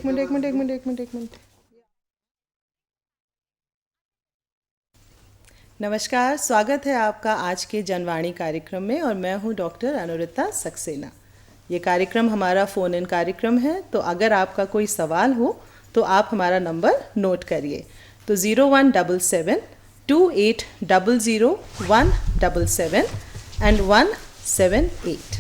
एक मिनट। नमस्कार, स्वागत है आपका आज के जनवाणी कार्यक्रम में और मैं हूं डॉक्टर अनुरिता सक्सेना। ये कार्यक्रम हमारा फ़ोन इन कार्यक्रम है, तो अगर आपका कोई सवाल हो तो आप हमारा नंबर नोट करिए। तो 017728000177 एंड 178।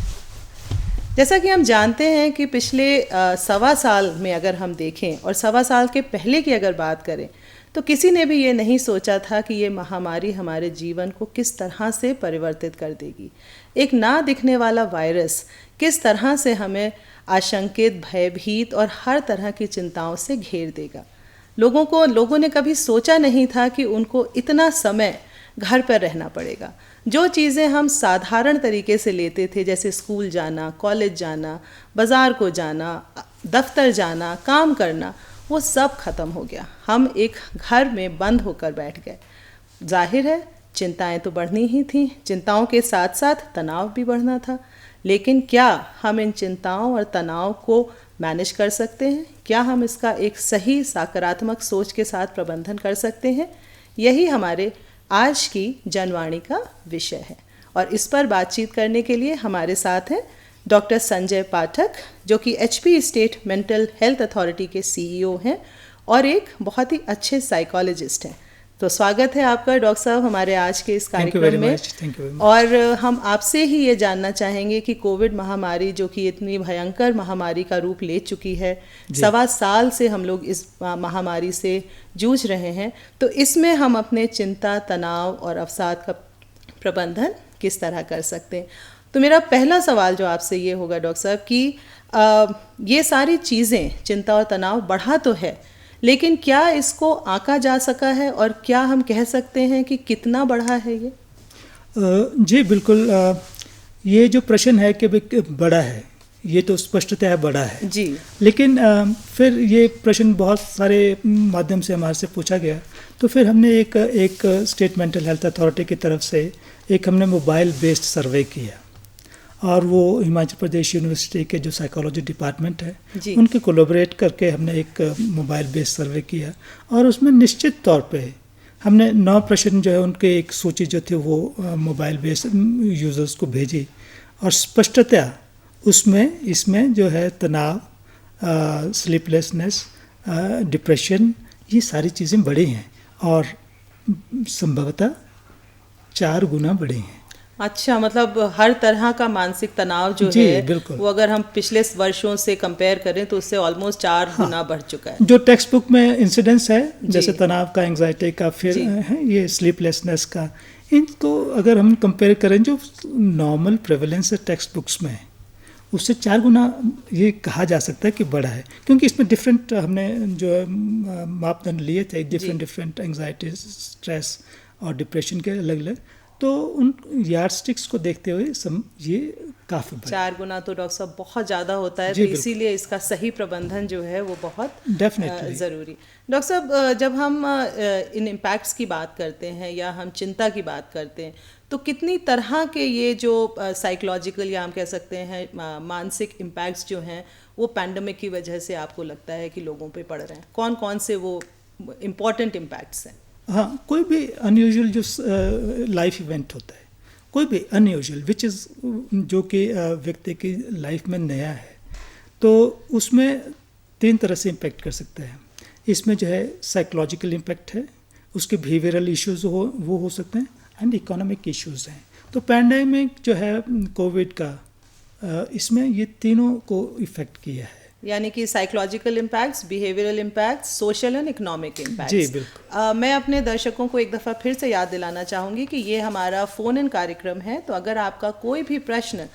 जैसा कि हम जानते हैं कि पिछले सवा साल में अगर हम देखें और सवा साल के पहले की अगर बात करें तो किसी ने भी ये नहीं सोचा था कि ये महामारी हमारे जीवन को किस तरह से परिवर्तित कर देगी। एक ना दिखने वाला वायरस किस तरह से हमें आशंकित, भयभीत और हर तरह की चिंताओं से घेर देगा। लोगों ने कभी सोचा नहीं था कि उनको इतना समय घर पर रहना पड़ेगा। जो चीज़ें हम साधारण तरीके से लेते थे, जैसे स्कूल जाना, कॉलेज जाना, बाज़ार को जाना, दफ्तर जाना, काम करना, वो सब खत्म हो गया। हम एक घर में बंद होकर बैठ गए। जाहिर है चिंताएं तो बढ़नी ही थीं, चिंताओं के साथ साथ तनाव भी बढ़ना था। लेकिन क्या हम इन चिंताओं और तनाव को मैनेज कर सकते हैं? क्या हम इसका एक सही सकारात्मक सोच के साथ प्रबंधन कर सकते हैं? यही हमारे आज की जनवाणी का विषय है और इस पर बातचीत करने के लिए हमारे साथ हैं डॉक्टर संजय पाठक, जो कि HP state mental health authority के CEO हैं और एक बहुत ही अच्छे साइकोलॉजिस्ट हैं। तो स्वागत है आपका डॉक्टर साहब हमारे आज के इस कार्यक्रम में। और हम आपसे ही ये जानना चाहेंगे कि कोविड महामारी, जो कि इतनी भयंकर महामारी का रूप ले चुकी है, सवा साल से हम लोग इस महामारी से जूझ रहे हैं, तो इसमें हम अपने चिंता, तनाव और अवसाद का प्रबंधन किस तरह कर सकते हैं? तो मेरा पहला सवाल जो आपसे ये होगा डॉक्टर साहब कि ये सारी चीज़ें, चिंता और तनाव बढ़ा तो है, लेकिन क्या इसको आंका जा सका है और क्या हम कह सकते हैं कि कितना बढ़ा है ये? जी बिल्कुल। ये जो प्रश्न है कि बड़ा है, ये तो स्पष्टतः बड़ा है जी। लेकिन फिर ये प्रश्न बहुत सारे माध्यम से हमारे से पूछा गया, तो फिर हमने एक स्टेट मेंटल हेल्थ अथॉरिटी की तरफ से हमने मोबाइल बेस्ड सर्वे किया और वो हिमाचल प्रदेश यूनिवर्सिटी के जो साइकोलॉजी डिपार्टमेंट है उनके कोलैबोरेट करके हमने एक मोबाइल बेस्ड सर्वे किया और उसमें निश्चित तौर पे हमने 9 प्रश्न जो है उनके एक सूची जो थी वो मोबाइल बेस्ड यूज़र्स को भेजी और स्पष्टतः इसमें जो है तनाव, स्लीपलेसनेस, डिप्रेशन, ये सारी चीज़ें बढ़ी हैं और संभवतः 4 गुना बढ़ी हैं। अच्छा, मतलब हर तरह का मानसिक तनाव जो है वो अगर हम पिछले वर्षों से कंपेयर करें तो उससे ऑलमोस्ट 4 गुना बढ़ चुका है। जो टेक्स्ट बुक में इंसिडेंस है, जैसे तनाव का, एंजाइटी का, फिर है ये स्लीपलेसनेस का, इनको अगर हम कंपेयर करें जो नॉर्मल प्रेवलेंस है टेक्स्ट बुक्स में, उससे 4 गुना ये कहा जा सकता है कि बड़ा है, क्योंकि इसमें डिफरेंट हमने जो मापदंड लिए थे, डिफरेंट एंजाइटी, स्ट्रेस और डिप्रेशन के अलग अलग, तो उन यार्डस्टिक्स को देखते हुए ये काफ़ी 4 गुना तो डॉक्टर साहब बहुत ज़्यादा होता है, तो इसीलिए इसका सही प्रबंधन जो है वो बहुत ज़रूरी। डॉक्टर साहब, जब हम इन इम्पैक्ट्स की बात करते हैं या हम चिंता की बात करते हैं, तो कितनी तरह के ये जो साइकोलॉजिकल या हम कह सकते हैं मानसिक इम्पैक्ट्स जो हैं वो पैंडेमिक की वजह से आपको लगता है कि लोगों पे पड़ रहे हैं? कौन कौन से वो इम्पॉर्टेंट इम्पैक्ट्स हैं? हाँ, कोई भी अनयूजुअल जो लाइफ इवेंट होता है, कोई भी अनयूजुअल जो कि व्यक्ति की लाइफ में नया है, तो उसमें 3 तरह से इम्पैक्ट कर सकता है। इसमें जो है साइकोलॉजिकल इम्पैक्ट है, उसके बिहेवियरल इश्यूज वो हो सकते हैं, एंड इकोनॉमिक इश्यूज हैं। तो पैंडेमिक जो है कोविड का, इसमें ये तीनों को इफ़ेक्ट किया है, यानी कि psychological impacts, behavioural impacts, social and economic impacts. जी बिल्कुल। मैं अपने दर्शकों को एक दफ़ा फिर से याद दिलाना चाहूँगी कि ये हमारा फ़ोन इन कार्यक्रम है, तो अगर आपका कोई भी प्रश्न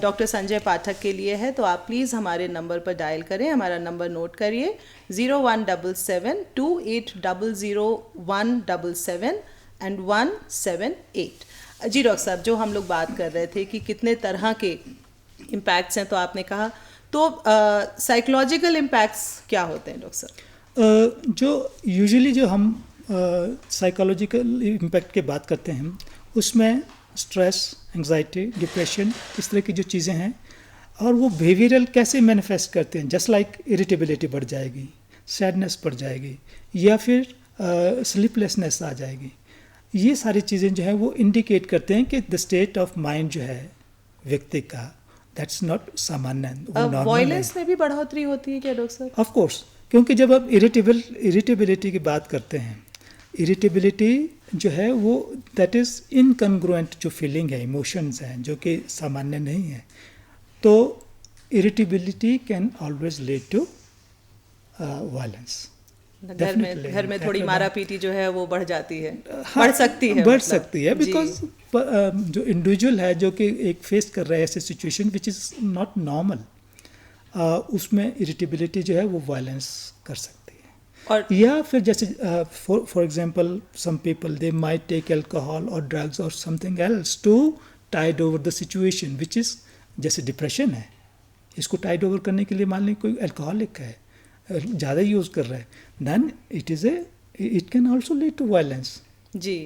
डॉक्टर संजय पाठक के लिए है तो आप प्लीज़ हमारे नंबर पर डायल करें। हमारा नंबर नोट करिए 017728000177 एंड 178। जी डॉक्टर साहब, जो हम लोग बात कर रहे थे कि कितने तरह के इम्पैक्ट्स हैं, तो आपने कहा तो साइकोलॉजिकल इम्पैक्ट्स क्या होते हैं डॉक्टर साहब? जो यूजुअली जो हम साइकोलॉजिकल इम्पैक्ट की बात करते हैं उसमें स्ट्रेस, एंजाइटी, डिप्रेशन, इस तरह की जो चीज़ें हैं, और वो बिहेवियरल कैसे मैनिफेस्ट करते हैं, जस्ट लाइक इरिटेबिलिटी बढ़ जाएगी, सैडनेस बढ़ जाएगी, या फिर स्लीपलेसनेस आ जाएगी। ये सारी चीज़ें जो है वो इंडिकेट करते हैं कि द स्टेट ऑफ माइंड जो है व्यक्ति का, दैट्स नॉट सामान्य, वॉयलेंस में भी बढ़ोतरी होती है क्या डॉक्टर साहब? ऑफ कोर्स, क्योंकि जब आप इरिटेबिलिटी की बात करते हैं, इरिटेबिलिटी जो है वो दैट इज़ इनकंग्रुएंट जो फीलिंग है, इमोशंस हैं जो कि सामान्य नहीं है, तो irritability can always lead to violence. घर में थोड़ी मारा पीटी जो है वो बढ़ जाती है, बढ़ सकती है, बढ़ सकती है, बिकॉज जो इंडिविजुअल है जो कि एक फेस कर रहा है ऐसे situation which is not normal, उसमें इरिटेबिलिटी जो है वो वायलेंस कर सकती है। और या फिर जैसे for example some people they might take alcohol और ड्रग्स और something else to tide over the situation which is, जैसे डिप्रेशन है, इसको टाइड ओवर करने के लिए मान लें कोई अल्कोहलिक है, ज़्यादा यूज़ कर रहा है, then it can also lead to violence. जी,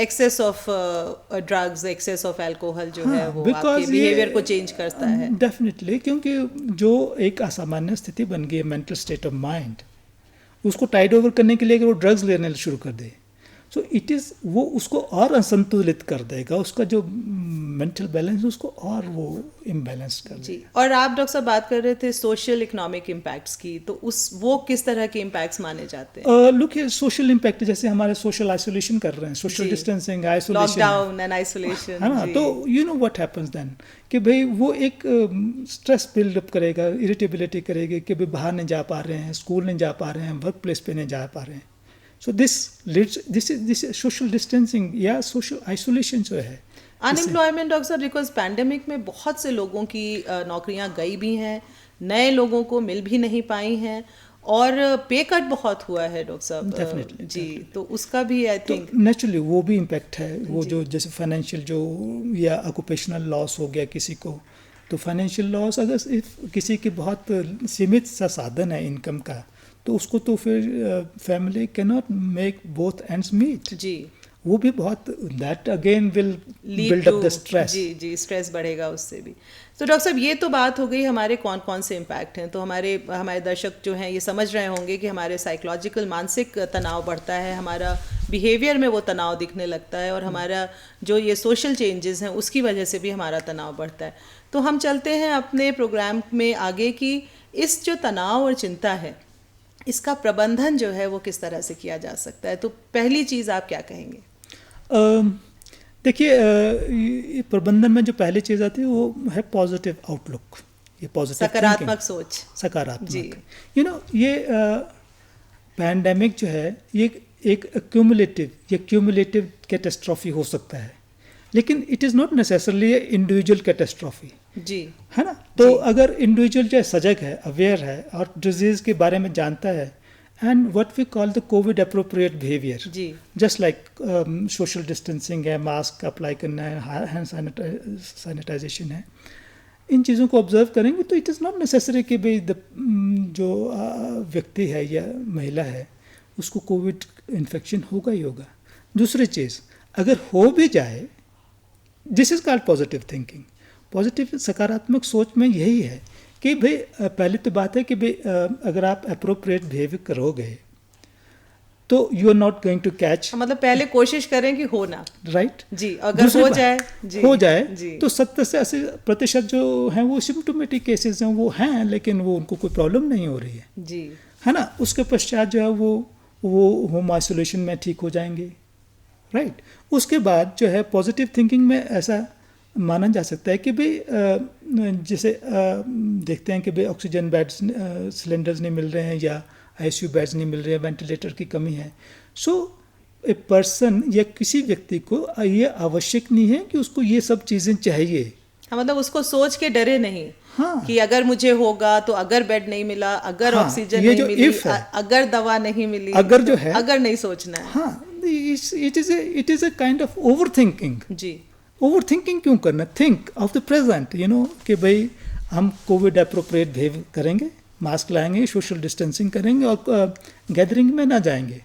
access of drugs, access of alcohol जो है वो आपके बिहेवियर को चेंज करता है। डेफिनेटली, क्योंकि जो एक असामान्य स्थिति बन गई है, मेंटल स्टेट ऑफ माइंड, उसको टाइड ओवर करने के लिए अगर वो ड्रग्स लेने शुरू कर दे, सो इट इज़, वो उसको और असंतुलित कर देगा, उसका जो मेंटल बैलेंस उसको और वो इम्बैलेंस कर देगा। और आप डॉक्टर साहब बात कर रहे थे सोशल इकोनॉमिक इम्पैक्ट्स की, तो वो किस तरह के इम्पैक्ट्स माने जाते हैं? लुक हियर, सोशल इम्पैक्ट जैसे हमारे सोशल आइसोलेशन कर रहे हैं, social distancing, isolation, lockdown and isolation, है ना, तो you know what happens then कि भाई वो एक स्ट्रेस बिल्डअप करेगा, इरिटेबिलिटी करेगी कि भाई बाहर नहीं जा पा रहे हैं, स्कूल नहीं जा पा रहे हैं, वर्क प्लेस पे नहीं जा पा रहे हैं। सो दिस सोशल डिस्टेंसिंग या सोशल आइसोलेशन जो है, अनएम्प्लॉयमेंट डॉक्टर साहब, बिकॉज पैंडेमिक में बहुत से लोगों की नौकरियां गई भी हैं, नए लोगों को मिल भी नहीं पाई हैं, और पे कट बहुत हुआ है डॉक्टर साहब। डेफिनेटली जी, तो उसका भी आई थिंक नेचुरली वो भी इम्पैक्ट है, वो जो जैसे फाइनेंशियल जो या ऑक्यूपेशनल लॉस हो गया किसी को, तो फाइनेंशियल लॉस अगर किसी की बहुत सीमित सा साधन है इनकम का, तो उसको तो फिर family can not make both ends meet. जी, वो भी बहुत, that again will build up the stress. जी, स्ट्रेस बढ़ेगा उससे भी। तो डॉक्टर साहब, ये तो बात हो गई हमारे कौन कौन से इम्पैक्ट हैं, तो हमारे दर्शक जो हैं ये समझ रहे होंगे कि हमारे साइकोलॉजिकल मानसिक तनाव बढ़ता है, हमारा बिहेवियर में वो तनाव दिखने लगता है, और हमारा जो ये सोशल चेंजेस हैं उसकी वजह से भी हमारा तनाव बढ़ता है। तो हम चलते हैं अपने प्रोग्राम में आगे कि इस जो तनाव और चिंता है, इसका प्रबंधन जो है वो किस तरह से किया जा सकता है। तो पहली चीज़ आप क्या कहेंगे? देखिए, प्रबंधन में जो पहली चीज़ आती है वो है पॉजिटिव आउटलुक, ये पॉजिटिव सकारात्मक सोच, सकारात्मक। यू नो, ये पैंडेमिक जो है ये एक क्यूमुलेटिव कैटेस्ट्रॉफी हो सकता है, लेकिन it is not necessarily individual catastrophe. जी, है ना, तो अगर इंडिविजुअल जो है सजग है, अवेयर है और डिजीज़ के बारे में जानता है, and what we call the COVID appropriate behavior, just like social distancing है, मास्क अप्लाई करना है, हैंड सैनिटाइजेशन है, इन चीज़ों को ऑब्जर्व करेंगे तो इट इज़ नॉट नेसेसरी कि भाई जो व्यक्ति है या महिला है उसको कोविड इन्फेक्शन होगा ही होगा। दूसरी चीज़, अगर हो भी जाए, this is called positive thinking. Positive सकारात्मक सोच में यही है कि भाई पहली तो बात है कि भाई अगर आप अप्रोप्रिएट बिहेवियर करोगे तो you are not going to catch, मतलब पहले कोशिश करें कि हो ना, राइट जी, अगर हो जाए तो 70 से 80% जो हैं वो सिम्टोमेटिक केसेस हैं, वो हैं लेकिन वो उनको कोई प्रॉब्लम नहीं हो रही है, जी, है ना। उसके पश्चात जो है वो होम आइसोलेशन में ठीक हो जाएंगे, राइट। उसके बाद जो है पॉजिटिव थिंकिंग में ऐसा माना जा सकता है कि भाई जैसे देखते हैं कि भाई ऑक्सीजन बेड्स सिलेंडर्स नहीं मिल रहे हैं या आईसीयू बेड्स नहीं मिल रहे हैं, वेंटिलेटर की कमी है। सो ए पर्सन या किसी व्यक्ति को ये आवश्यक नहीं है कि उसको ये सब चीज़ें चाहिए। हाँ, मतलब उसको सोच के डरे नहीं, हाँ, कि अगर मुझे होगा तो अगर बेड नहीं मिला, अगर ऑक्सीजन नहीं मिली, अगर दवा नहीं मिली, अगर जो है अगर नहीं सोचना है। हाँ, it is a kind of over thinking. जी, ओवर थिंकिंग क्यों करना, think of the present, you know, कि भाई हम कोविड अप्रोप्रिएट बिहेव करेंगे, मास्क लाएंगे, सोशल डिस्टेंसिंग करेंगे और गैदरिंग में ना जाएंगे।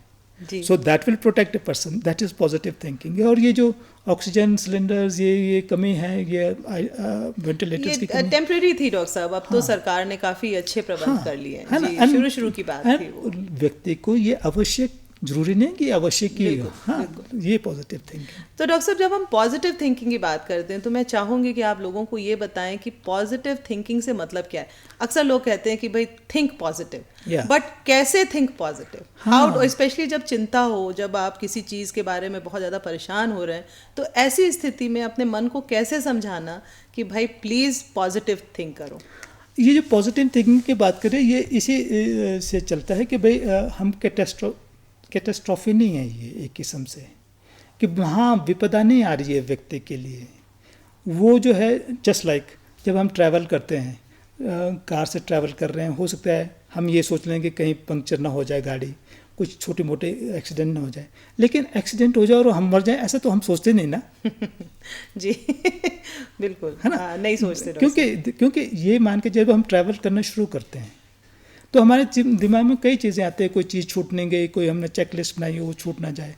जी। So that will protect a person, that is positive thinking. और ये जो ऑक्सीजन सिलेंडर्स, ये कमी है, ये वेंटिलेटर्स की ये कमी, टेम्परेरी थी डॉक्टर साहब, अब तो हाँ। सरकार ने काफ़ी अच्छे प्रबंध कर लिए हैं है ना, जी, शुरू की बात थी वो। व्यक्ति को ये आवश्यक, जरूरी नहीं कि आवश्यक ही हो। बिल्कुल, हाँ, बिल्कुल। ये पॉजिटिव थिंकिंग। तो डॉक्टर साहब जब हम पॉजिटिव थिंकिंग की बात करते हैं तो मैं चाहूँगी कि आप लोगों को ये बताएं कि पॉजिटिव थिंकिंग से मतलब क्या है। अक्सर लोग कहते हैं कि भाई थिंक पॉजिटिव, Yeah. बट कैसे थिंक पॉजिटिव, हाँ। हाउ, स्पेशली जब चिंता हो, जब आप किसी चीज़ के बारे में बहुत ज़्यादा परेशान हो रहे हैं, तो ऐसी स्थिति में अपने मन को कैसे समझाना कि भाई प्लीज़ पॉजिटिव थिंक करो। ये जो पॉजिटिव थिंकिंग की बात करें, ये इसी से चलता है कि भाई हम कैटेस्ट्रॉफी नहीं है ये एक किस्म से, कि हाँ विपदा नहीं आ रही है व्यक्ति के लिए। वो जो है जस्ट लाइक जब हम ट्रैवल करते हैं, कार से ट्रैवल कर रहे हैं, हो सकता है हम ये सोच लें कि कहीं पंक्चर ना हो जाए गाड़ी, कुछ छोटे मोटे एक्सीडेंट ना हो जाए, लेकिन एक्सीडेंट हो जाए और हम मर जाए, ऐसा तो हम सोचते नहीं ना। जी बिल्कुल, है ना, हाँ, नहीं सोचते डॉक्टर साहब। क्योंकि ये मान के जब हम ट्रैवल करना शुरू करते हैं तो हमारे दिमाग में कई चीज़ें आती हैं, कोई चीज़ छूट नहीं गई, कोई हमने चेकलिस्ट बनाई हो वो छूट ना जाए,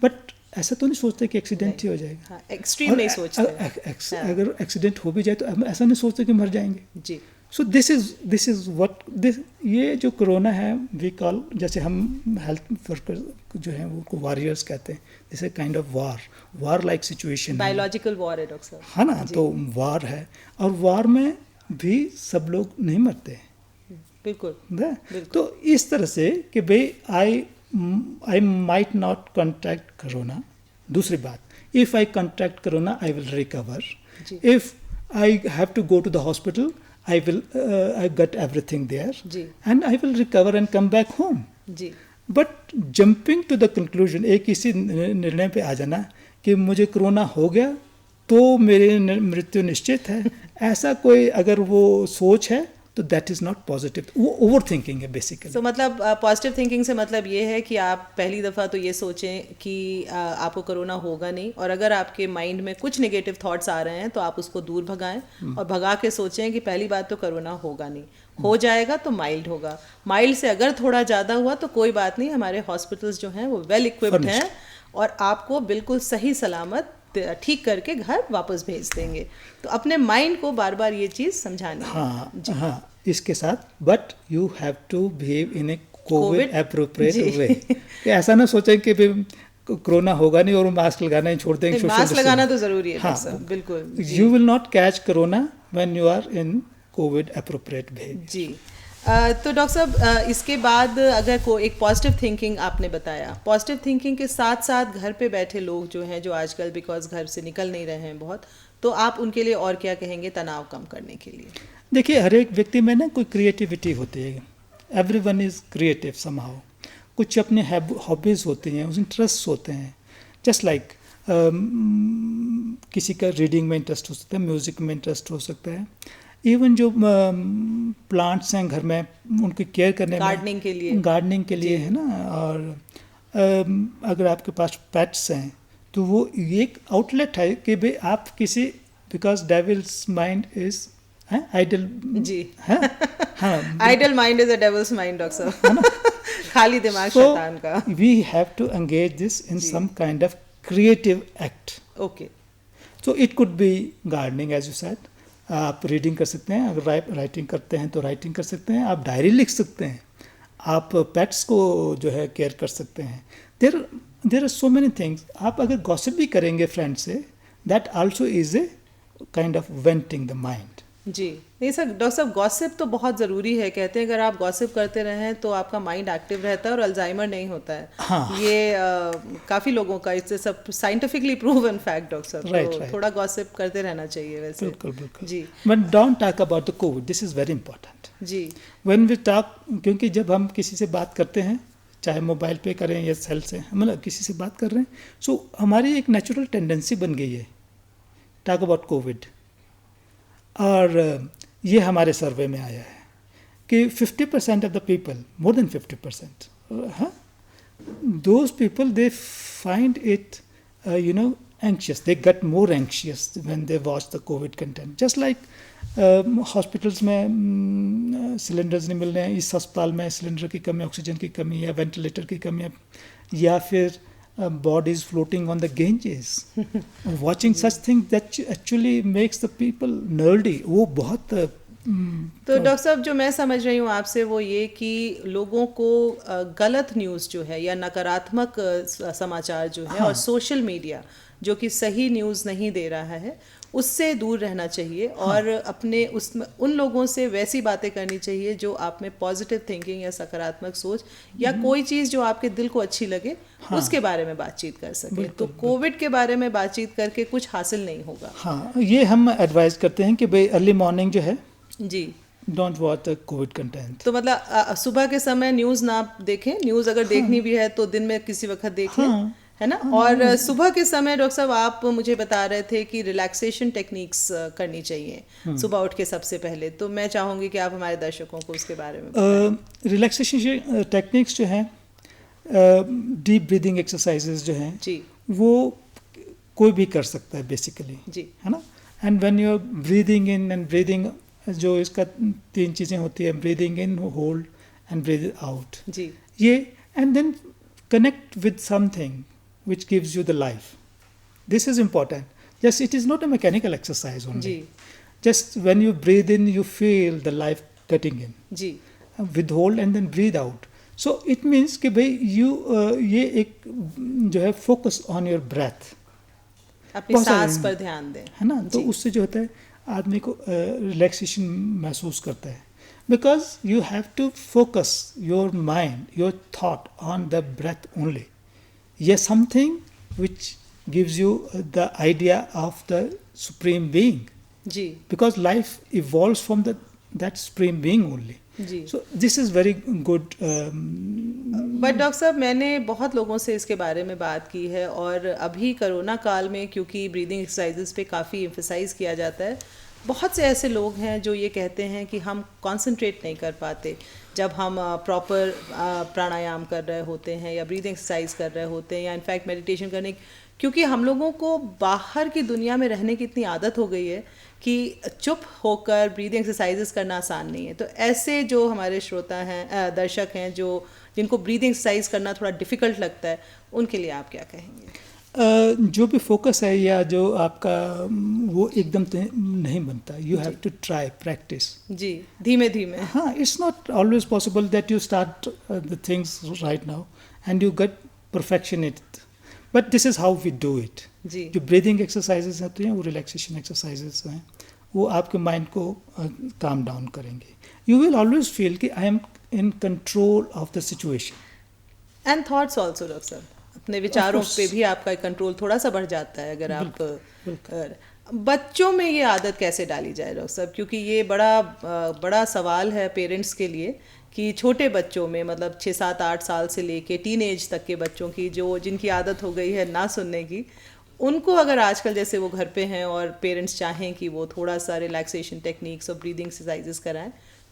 बट ऐसा तो नहीं सोचते कि एक्सीडेंट ही हो जाएगा। हाँ, एक्सट्रीम नहीं सोचते। अगर एक्सीडेंट हो भी जाए तो हम ऐसा नहीं सोचते कि मर जाएंगे। जी। So this is what this, ये जो कोरोना है, वी कॉल, जैसे हम हेल्थ वर्कर जो हैं वो उनको वॉरियर्स कहते हैं, this is kind of war like situation, biological war है डॉक्टर साहब, है ना। तो वार है, और वार में भी सब लोग नहीं मरते हैं। बिल्कुल। तो इस तरह से कि भाई I might not contract corona. दूसरी बात, if I contract corona I will recover, if I have to go to the hospital I get everything there, जी। and I will recover and come back home. जी। But jumping to the conclusion, एक इसी निर्णय पे आ जाना कि मुझे corona हो गया तो मेरी मृत्यु निश्चित है, ऐसा कोई अगर वो सोच है तो दैट इज़ नॉट पॉजिटिव, वो ओवर थिंकिंग है बेसिकली। तो मतलब पॉजिटिव थिंकिंग से मतलब ये है कि आप पहली दफ़ा तो ये सोचें कि आपको कोरोना होगा नहीं, और अगर आपके माइंड में कुछ नेगेटिव थॉट्स आ रहे हैं तो आप उसको दूर भगाएं, और भगा के सोचें कि पहली बात तो कोरोना होगा नहीं, हो जाएगा तो माइल्ड होगा, माइल्ड से अगर थोड़ा ज़्यादा हुआ तो कोई बात नहीं, हमारे हॉस्पिटल्स जो हैं वो वेल इक्विप्ड हैं और आपको बिल्कुल सही सलामत ठीक करके घर वापस भेज देंगे। तो अपने माइंड को बार बार ये चीज़ समझानी है। हाँ, इसके साथ but you have to behave in a Covid appropriate way. ऐसा ना सोचें कि कोरोना होगा नहीं और मास्क लगाना ही छोड़ देंगे। मास्क लगाना तो जरूरी है। हाँ, सर, बिल्कुल। You will not catch corona when you are in Covid appropriate behaviour. जी। तो डॉक्टर साहब इसके बाद अगर एक पॉजिटिव थिंकिंग आपने बताया, पॉजिटिव थिंकिंग के साथ साथ घर पे बैठे लोग जो हैं, जो आजकल बिकॉज घर से निकल नहीं रहे हैं बहुत, तो आप उनके लिए और क्या कहेंगे तनाव कम करने के लिए? देखिए, हर एक व्यक्ति में ना कोई क्रिएटिविटी होती है, एवरीवन इज़ क्रिएटिव समहाउ। कुछ अपने हॉबीज़ होती हैं, उस इंटरेस्ट होते हैं, जस्ट लाइक किसी का रीडिंग में इंटरेस्ट हो सकता है, म्यूज़िक में इंटरेस्ट हो सकता है, इवन जो प्लांट्स हैं घर में उनकी केयर करने में, गार्डनिंग के लिए है ना। और अगर आपके पास पेट्स हैं तो वो एक आउटलेट है कि भाई आप किसी, because devil's mind is idle. जी। हाँ, idle mind is a devil's mind doctor साहब। खाली दिमाग शैतान का। We have to engage this in some kind of creative act. Okay. So it could be gardening, as you said. आप reading कर सकते हैं, अगर राइटिंग करते हैं तो राइटिंग कर सकते हैं, आप डायरी लिख सकते हैं, आप पेट्स को जो है केयर कर सकते हैं। There are so many things. आप अगर गॉसिप भी करेंगे फ्रेंड से, that also is a kind of venting the mind. जी। नहीं सर, डॉक्टर साहब गॉसिप तो बहुत ज़रूरी है। कहते हैं अगर आप गॉसिप करते रहें तो आपका माइंड एक्टिव रहता है और अल्जाइमर नहीं होता है। हाँ। ये काफ़ी लोगों का, इससे सब साइंटिफिकली प्रूवन फैक्ट डॉक्टर साहब। राइट। थोड़ा गॉसिप करते रहना चाहिए वैसे। बिल्कुल। जी। But don't talk about the Covid, this is very important. जी। व्हेन वी टॉक, क्योंकि जब हम किसी से बात करते हैं, चाहे मोबाइल पे करें या सेल से, मतलब किसी से बात कर रहे हैं, सो हमारी एक नेचुरल टेंडेंसी बन गई है टॉक अबाउट कोविड। और ये हमारे सर्वे में आया है कि 50% of the people, more than 50%, हाँ, those people they find it anxious, they get more anxious when they watch the COVID content. Just like hospitals में सिलेंडर्स नहीं मिल रहे हैं, इस अस्पताल में सिलेंडर की कमी, ऑक्सीजन की कमी या वेंटिलेटर की कमी या फिर bodies floating on the Ganges. Watching such things that actually makes the people nerdy. वो बहुत तो डॉक्टर साहब जो मैं समझ रही हूँ आपसे वो ये कि लोगों को गलत न्यूज़ जो है या नकारात्मक समाचार जो है और सोशल मीडिया जो कि सही न्यूज़ नहीं दे रहा है उससे दूर रहना चाहिए और अपने उसमें उन लोगों से वैसी बातें करनी चाहिए जो आप में पॉजिटिव थिंकिंग या सकारात्मक सोच या कोई चीज़ जो आपके दिल को अच्छी लगे उसके बारे में बातचीत कर सके। तो कोविड के बारे में बातचीत करके कुछ हासिल नहीं होगा। हाँ, ये हम एडवाइस करते हैं कि भाई अर्ली मॉर्निंग जो है जी don't watch the Covid content. तो मतलब सुबह के समय न्यूज़ ना देखें, न्यूज़ अगर देखनी भी है तो दिन में किसी वक्त देख लें, है ना। और सुबह के समय डॉक्टर साहब आप मुझे बता रहे थे कि रिलैक्सेशन टेक्निक्स करनी चाहिए सुबह उठ के सबसे पहले, तो मैं चाहूँगी कि आप हमारे दर्शकों को उसके बारे में बताएं। रिलैक्सेशन टेक्निक्स जो हैं, डीप ब्रीदिंग एक्सरसाइजेज जो हैं जी वो कोई भी कर सकता है बेसिकली, जी, है ना। And when you are breathing in and breathing, जो इसका 3 चीज़ें होती हैं, breathing in, hold and breathe out जी, ये, and then connect with something which gives you the life. This is important. Just it is not a mechanical exercise only. जी Just when you breathe in, you feel the life getting in. जी Withhold and then breathe out. So it means कि भाई ये एक जो है focus on your breath. अपनी बहुत सारे सांस हैं, पर ध्यान दें, है ना। तो जी। उससे जो होता है आदमी को रिलैक्सेशन महसूस करता है, because you have to focus your mind, your thought on the breath only. ये something which gives you the idea of the supreme being, जी because life evolves from that supreme being only. जी। So this is very good. But doctor साहब मैंने बहुत लोगों से इसके बारे में बात की है और अभी कोरोना काल में क्योंकि ब्रीदिंग एक्सरसाइजेस पे काफ़ी एम्फसाइज किया जाता है, बहुत से ऐसे लोग हैं जो ये कहते हैं कि हम कंसंट्रेट नहीं कर पाते जब हम प्रॉपर प्राणायाम कर रहे होते हैं या ब्रीदिंग एक्सरसाइज कर रहे होते हैं या इनफैक्ट मेडिटेशन करने, क्योंकि हम लोगों को बाहर की दुनिया में रहने की इतनी आदत हो गई है कि चुप होकर ब्रीदिंग एक्सरसाइजेस करना आसान नहीं है। तो ऐसे जो हमारे श्रोता हैं, दर्शक हैं, जो जिनको ब्रीदिंग एक्सरसाइज करना थोड़ा डिफ़िकल्ट लगता है, उनके लिए आप क्या कहेंगे? जो भी फोकस है या जो आपका वो एकदम नहीं बनता, you have to try practice. जी, धीमे धीमे। हाँ, it's not always possible that you start the things right now and you get perfection it, but this is how we do it. जी जो ब्रीदिंग एक्सरसाइजेस होती हैं वो रिलैक्सेशन एक्सरसाइजेस हैं, वो आपके माइंड को काम डाउन करेंगे। यू विल ऑलवेज फील कि I am in control of the situation. And thoughts also doctor साहब, अपने विचारों पे भी आपका कंट्रोल थोड़ा सा बढ़ जाता है अगर आप बच्चों में ये आदत कैसे डाली जाए डॉक्टर साहब, क्योंकि ये बड़ा सवाल है पेरेंट्स के लिए कि छोटे बच्चों में मतलब 6, 7, 8 साल से लेके टीन एज तक के बच्चों की जिनकी आदत हो गई है ना सुनने की, उनको अगर आजकल जैसे वो घर पे हैं और पेरेंट्स चाहें कि वो थोड़ा सा रिलैक्सेशन टेक्निक्स और ब्रीदिंग एक्सरसाइजेस कराएं,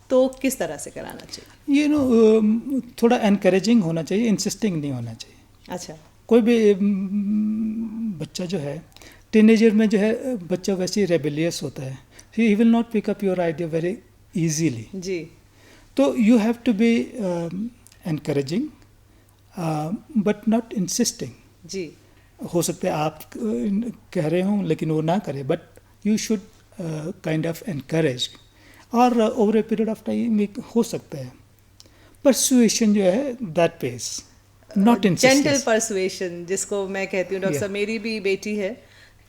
तो किस तरह से कराना चाहिए? ये नो थोड़ा एनकरेजिंग होना चाहिए, इंसिस्टिंग नहीं होना चाहिए। अच्छा, कोई भी बच्चा जो है टीनेजर में जो है बच्चा वैसे ही रेबेलियस होता है, he will not pick up your idea very easily. जी, तो you have to be encouraging but not insisting. जी, हो सकता है आप कह रहे हों लेकिन वो ना करे, but you should kind of encourage, और over a period of time हो सकता है परसुएशन जो है that pays, not insistence. Gentle persuasion जिसको मैं कहती हूँ डॉक्टर साहब, मेरी भी बेटी है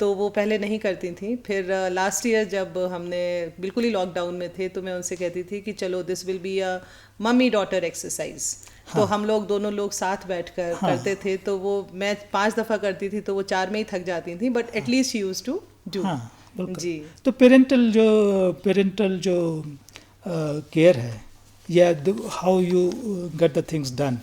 तो वो पहले नहीं करती थी, फिर लास्ट ईयर जब हमने बिल्कुल ही लॉकडाउन में थे तो मैं उनसे कहती थी कि चलो this will be a mummy daughter exercise. तो हम लोग दोनों लोग साथ बैठकर करते थे, तो वो मैं 5 दफ़ा करती थी तो वो 4 में ही थक जाती थी, but at least she used to do. जी, तो पेरेंटल जो केयर है या how you get the things done,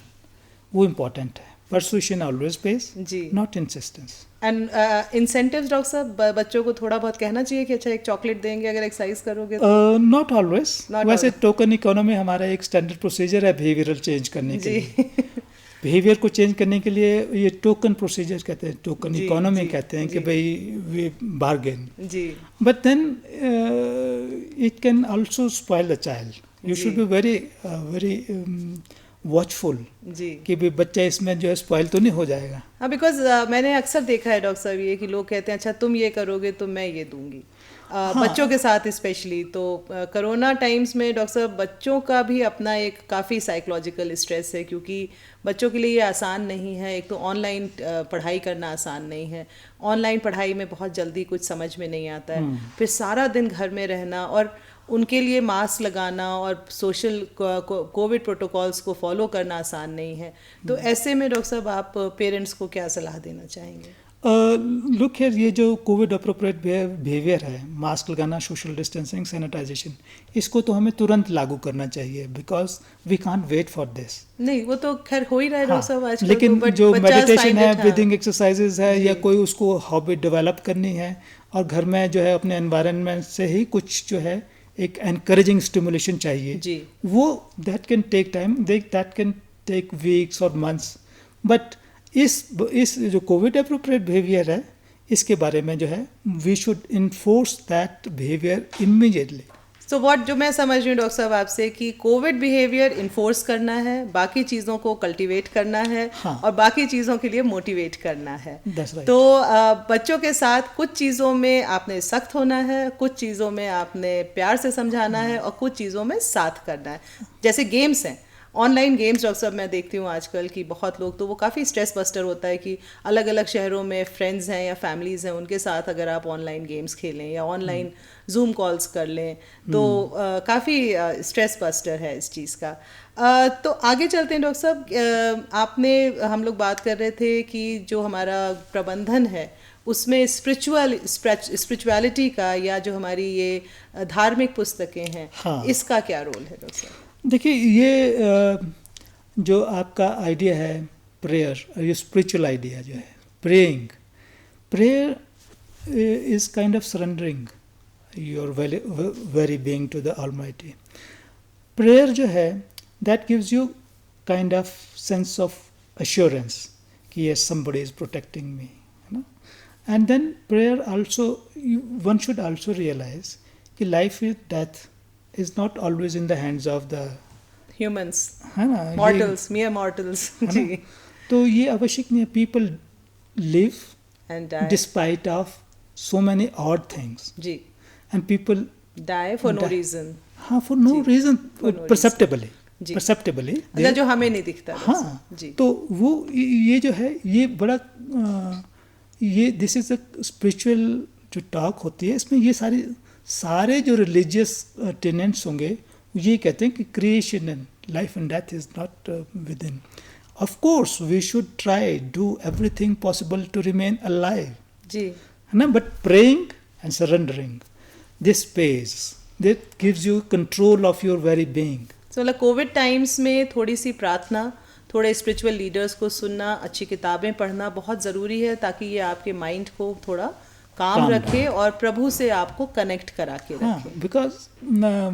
वो इम्पोर्टेंट है। परसुएशन ऑलवेज पेस, जी, not insistence. And incentives doctor साहब, बच्चों को थोड़ा बहुत कहना चाहिए कि अच्छा एक चॉकलेट देंगे अगर एक्सरसाइज करोगे तो? Not always. वैसे टोकन इकोनॉमी हमारा एक स्टैंडर्ड प्रोसीजर है बिहेवियरल चेंज करने के लिए। बिहेवियर को चेंज करने के लिए ये टोकन प्रोसीजर कहते हैं, टोकन इकोनॉमी कहते हैं कि भाई वी बार्गेन। जी, but then it can also spoil the child. You should be very watchful जी कि भी बच्चा इसमें जो है स्पॉइल तो नहीं हो जाएगा। हाँ, बिकॉज मैंने अक्सर देखा है डॉक्टर साहब ये कि लोग कहते हैं अच्छा तुम ये करोगे तो मैं ये दूंगी, बच्चों के साथ स्पेशली। तो कोरोना टाइम्स में डॉक्टर साहब बच्चों का भी अपना एक काफ़ी साइकोलॉजिकल स्ट्रेस है, क्योंकि बच्चों के लिए ये आसान नहीं है। एक तो ऑनलाइन पढ़ाई करना आसान नहीं है, ऑनलाइन पढ़ाई में बहुत जल्दी कुछ समझ में नहीं आता है, फिर सारा दिन घर में रहना और उनके लिए मास्क लगाना और सोशल कोविड प्रोटोकॉल्स को फॉलो करना आसान नहीं है। तो ऐसे में डॉक्टर साहब आप पेरेंट्स को क्या सलाह देना चाहेंगे? लुक हियर, ये जो कोविड अप्रोप्रिएट बिहेवियर है, मास्क लगाना, सोशल डिस्टेंसिंग, सैनिटाइजेशन, इसको तो हमें तुरंत लागू करना चाहिए because we can't wait for this. नहीं, वो तो खैर हो ही रहा है डॉक्टर साहब आजकल। लेकिन तो, जो बच्चा मेडिटेशन find है, it, हाँ। ब्रीदिंग एक्सरसाइजेज है, या कोई उसको हॉबी डेवलप करनी है, और घर में जो है अपने एनवायरनमेंट से ही कुछ जो है एक एनकरेजिंग स्टिमुलेशन चाहिए जी। वो that can take time, that can take weeks और मंथ्स। बट इस जो कोविड अप्रोप्रिएट बिहेवियर है, इसके बारे में जो है we should enforce that behaviour immediately. So what जो मैं समझ रही हूँ डॉक्टर साहब आपसे कि कोविड बिहेवियर इन्फोर्स करना है, बाकी चीज़ों को कल्टीवेट करना है, हाँ। और बाकी चीज़ों के लिए मोटिवेट करना है। That's right. तो बच्चों के साथ कुछ चीज़ों में आपने सख्त होना है, कुछ चीज़ों में आपने प्यार से समझाना है, और कुछ चीज़ों में साथ करना है। जैसे गेम्स हैं, ऑनलाइन गेम्स डॉक्टर साहब मैं देखती हूँ आजकल कि बहुत लोग, तो वो काफ़ी स्ट्रेस बस्टर होता है कि अलग अलग शहरों में फ्रेंड्स हैं या फैमिलीज़ हैं, उनके साथ अगर आप ऑनलाइन गेम्स खेलें या ऑनलाइन जूम कॉल्स कर लें तो काफ़ी स्ट्रेस बस्टर है इस चीज़ का। तो आगे चलते हैं डॉक्टर साहब। हम लोग बात कर रहे थे कि जो हमारा प्रबंधन है उसमें स्पिरिचुअलिटी का, या जो हमारी ये धार्मिक पुस्तकें हैं, हाँ। इसका क्या रोल है डॉक्टर साहब? देखिए, ये जो आपका आइडिया है प्रेयर, ये स्पिरिचुअल आइडिया जो है, prayer is kind of surrendering your very being to the Almighty. Prayer जो है that gives you kind of sense of assurance कि yes somebody is protecting me, है ना। And then prayer also, one should also realise कि life is death is not always in the hands of the humans, है ना, mere mortals। जी। तो ये आवश्यक नहीं है, people live and die despite of so many odd things, ji, and people die for no reason। हाँ, for no reason, perceptibly, मतलब जो हमें नहीं दिखता। हाँ जी। तो वो ये जो है, ये बड़ा ये दिस इज अ स्पिरिचुअल जो टॉक होती है, इसमें ये सारे जो रिलीजियस टेनेंट्स होंगे ये कहते हैं कि creation and life and death is not within. Of course we should try do everything possible to remain alive, जी, है ना, but praying and surrendering this page that gives you control of your very being. So मतलब Covid times में थोड़ी सी प्रार्थना, थोड़े spiritual leaders को सुनना, अच्छी किताबें पढ़ना बहुत ज़रूरी है, ताकि ये आपके माइंड को थोड़ा काम रखे और प्रभु से आपको कनेक्ट करा के रखे। Because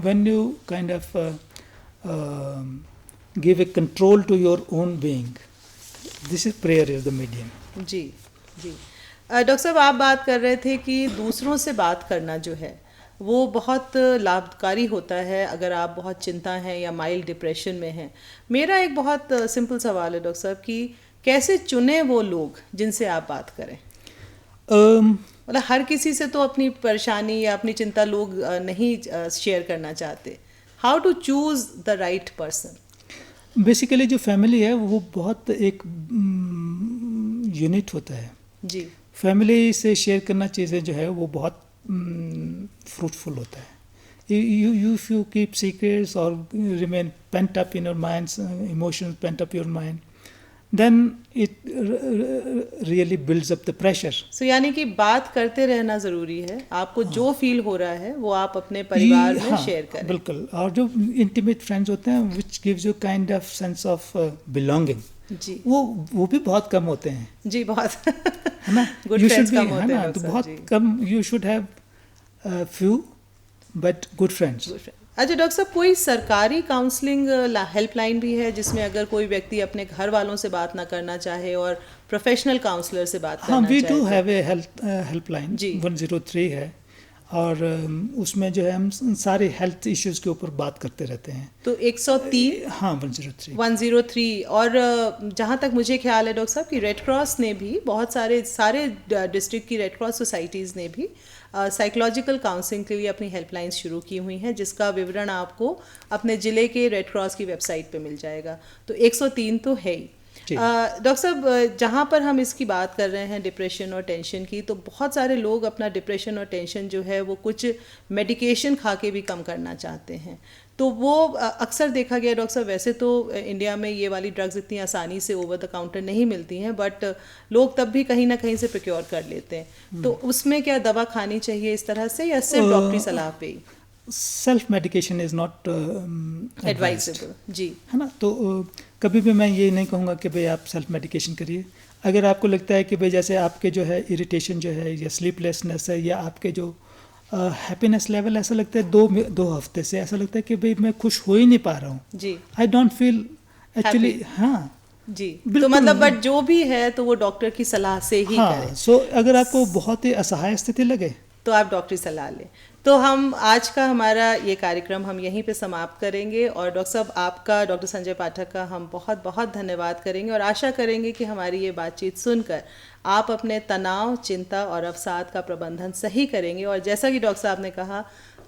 when you kind of give a control to your own being, this is prayer is the medium. जी जी। डॉक्टर साहब आप बात कर रहे थे कि दूसरों से बात करना जो है वो बहुत लाभकारी होता है अगर आप बहुत चिंता हैं या माइल्ड डिप्रेशन में हैं। मेरा एक बहुत सिंपल सवाल है डॉक्टर साहब कि कैसे चुने वो लोग जिनसे आप बात करें? मतलब हर किसी से तो अपनी परेशानी या अपनी चिंता लोग नहीं शेयर करना चाहते। How to choose the right person? Basically जो फैमिली है वो बहुत एक यूनिट होता है जी। फैमिली से शेयर करना चीज़ें जो है वो बहुत फ्रूटफुल होता है। इफ यू कीप सीक्रेट्स और remain pent up in your minds, emotions pent up your mind, then it really builds up the pressure. So यानी कि बात करते रहना ज़रूरी है। आपको जो फील हो रहा है वो आप अपने परिवार में शेयर करें। बिल्कुल। और जो इंटीमेट फ्रेंड्स होते हैं which gives you kind of sense of belonging, जी, वो भी बहुत कम होते हैं जी, बहुत है ना। गुड फ्रेंड्स कम होते हैं तो बहुत कम। you should have few but good friends. अच्छा डॉक्टर साहब, कोई सरकारी काउंसलिंग हेल्पलाइन भी है जिसमें अगर कोई व्यक्ति अपने घर वालों से बात ना करना चाहे और प्रोफेशनल काउंसलर से बात करना चाहे? We do have a helpline, 103 है। और उसमें जो है हम सारे हेल्थ इश्यूज़ के ऊपर बात करते रहते हैं। तो 103 हाँ 103 103 और जहाँ तक मुझे ख्याल है डॉक्टर साहब कि रेड क्रॉस ने भी बहुत सारे डिस्ट्रिक्ट की रेड क्रॉस सोसाइटीज़ ने भी साइकोलॉजिकल काउंसलिंग के लिए अपनी हेल्पलाइंस शुरू की हुई हैं, जिसका विवरण आपको अपने ज़िले के रेड क्रॉस की वेबसाइट पे मिल जाएगा। तो 103 तो है ही। डॉक्टर साहब, जहाँ पर हम इसकी बात कर रहे हैं डिप्रेशन और टेंशन की, तो बहुत सारे लोग अपना डिप्रेशन और टेंशन जो है वो कुछ मेडिकेशन खा के भी कम करना चाहते हैं। तो वो अक्सर देखा गया डॉक्टर साहब, वैसे तो इंडिया में ये वाली ड्रग्स इतनी आसानी से ओवर द काउंटर नहीं मिलती हैं, बट लोग तब भी कहीं ना कहीं से प्रोक्योर कर लेते हैं। तो उसमें क्या दवा खानी चाहिए इस तरह से, या सिर्फ डॉक्टरी सलाह पे ही? Self medication is not advisable, जी, है ना। तो कभी भी मैं ये नहीं कहूँगा कि भाई आप सेल्फ मेडिकेशन करिए। अगर आपको लगता है कि भाई जैसे आपके जो है इरिटेशन जो है या स्लीपलेसनेस है या आपके जो हैप्पीनेस लेवल ऐसा लगता है 2 हफ्ते से ऐसा लगता है कि भाई मैं खुश हो ही नहीं पा रहा हूँ जी, आई डोंट फील एक्चुअली, हाँ जी, तो मतलब बट जो भी है तो वो डॉक्टर की सलाह से ही करें। सो अगर आपको बहुत ही असहाय स्थिति लगे तो आप डॉक्टरी सलाह लें। तो हम आज का हमारा ये कार्यक्रम हम यहीं पे समाप्त करेंगे, और डॉक्टर साहब आपका, डॉक्टर संजय पाठक का हम बहुत बहुत धन्यवाद करेंगे, और आशा करेंगे कि हमारी ये बातचीत सुनकर आप अपने तनाव, चिंता और अवसाद का प्रबंधन सही करेंगे, और जैसा कि डॉक्टर साहब ने कहा,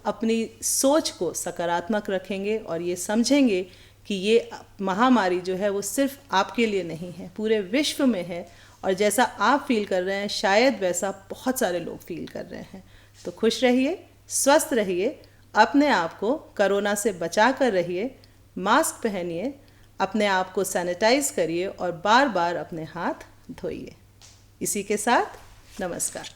अपनी सोच को सकारात्मक रखेंगे और ये समझेंगे कि ये महामारी जो है वो सिर्फ आपके लिए नहीं है, पूरे विश्व में है, और जैसा आप फील कर रहे हैं शायद वैसा बहुत सारे लोग फील कर रहे हैं। तो खुश रहिए, स्वस्थ रहिए, अपने आप को कोरोना से बचा कर रहिए, मास्क पहनिए, अपने आप को सैनिटाइज करिए और बार बार अपने हाथ धोइए। इसी के साथ नमस्कार।